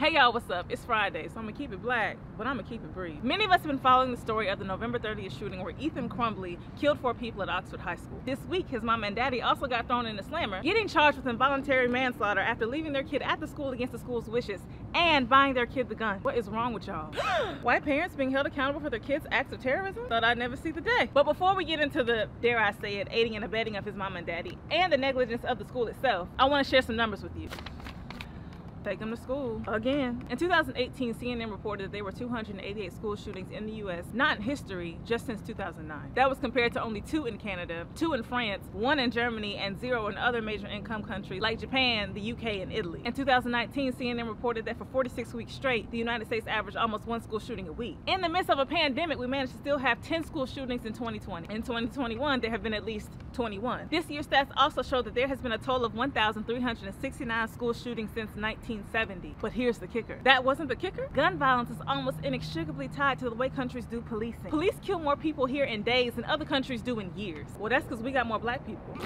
Hey y'all, what's up? It's Friday, so I'm gonna keep it black, but I'm gonna keep it brief. Many of us have been following the story of the November 30th shooting where Ethan Crumbley killed 4 people at Oxford High School. This week, his mom and daddy also got thrown in the slammer, getting charged with involuntary manslaughter after leaving their kid at the school against the school's wishes and buying their kid the gun. What is wrong with y'all? White parents being held accountable for their kids' acts of terrorism? Thought I'd never see the day. But before we get into the, dare I say it, aiding and abetting of his mom and daddy and the negligence of the school itself, I want to share some numbers with you. Take them to school again. In 2018, CNN reported that there were 288 school shootings in the US, not in history, just since 2009. That was compared to only 2 in Canada, 2 in France, 1 in Germany, and 0 in other major income countries like Japan, the UK, and Italy. In 2019, CNN reported that for 46 weeks straight, the United States averaged almost 1 school shooting a week. In the midst of a pandemic, we managed to still have 10 school shootings in 2020. In 2021, there have been at least 21. This year's stats also show that there has been a total of 1,369 school shootings since 1970. But here's the kicker. That wasn't the kicker. Gun violence is almost inextricably tied to the way countries do policing. Police kill more people here in days than other countries do in years. Well, that's because we got more black people.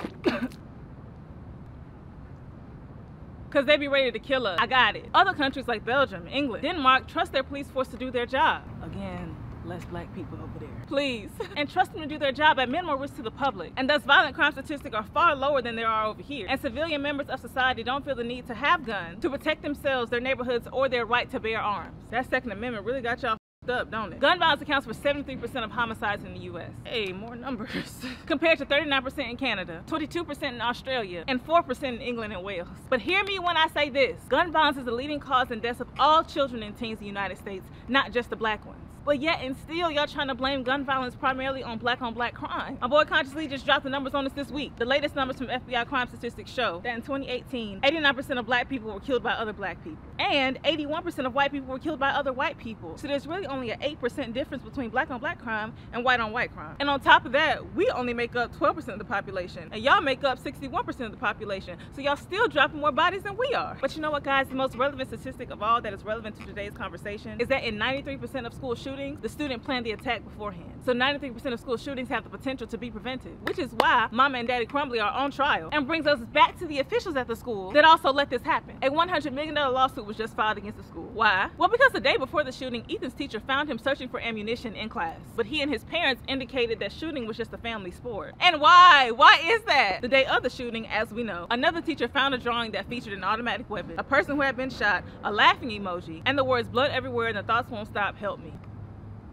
Because they be ready to kill us. I got it. Other countries like Belgium, England, Denmark trust their police force to do their job. Again, less black people over there. Please. And trust them to do their job at minimal risk to the public. And thus violent crime statistics are far lower than there are over here. And civilian members of society don't feel the need to have guns to protect themselves, their neighborhoods, or their right to bear arms. That Second Amendment really got y'all up, don't it? Gun violence accounts for 73% of homicides in the US. Hey, more numbers. Compared to 39% in Canada, 22% in Australia, and 4% in England and Wales. But hear me when I say this. Gun violence is the leading cause in deaths of all children and teens in the United States, not just the black ones. But yet and still, y'all trying to blame gun violence primarily on black crime. My boy Consciously just dropped the numbers on us this week. The latest numbers from FBI crime statistics show that in 2018, 89% of black people were killed by other black people. And 81% of white people were killed by other white people. So there's really only an 8% difference between black on black crime and white on white crime. And on top of that, we only make up 12% of the population. And y'all make up 61% of the population. So y'all still dropping more bodies than we are. But you know what, guys? The most relevant statistic of all that is relevant to today's conversation is that in 93% of school shootings, the student planned the attack beforehand. So 93% of school shootings have the potential to be prevented, which is why Mama and Daddy Crumbley are on trial, and brings us back to the officials at the school that also let this happen. A $100 million lawsuit was just filed against the school. Why? Well, because the day before the shooting, Ethan's teacher found him searching for ammunition in class, but he and his parents indicated that shooting was just a family sport. And why? Why is that? The day of the shooting, as we know, another teacher found a drawing that featured an automatic weapon, a person who had been shot, a laughing emoji, and the words "blood everywhere and the thoughts won't stop, help me."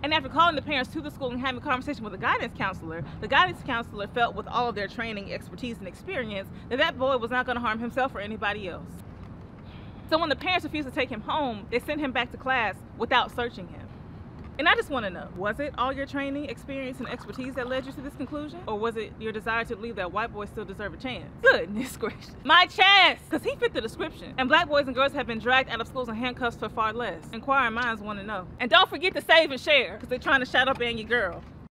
And after calling the parents to the school and having a conversation with the guidance counselor felt, with all of their training, expertise, and experience, that that boy was not going to harm himself or anybody else. So when the parents refused to take him home, they sent him back to class without searching him. And I just want to know, was it all your training, experience, and expertise that led you to this conclusion? Or was it your desire to believe that white boys still deserve a chance? Goodness gracious. My chance! Because he fit the description. And black boys and girls have been dragged out of schools in handcuffs for far less. Inquiring minds want to know. And don't forget to save and share, because they're trying to shadow ban your girl.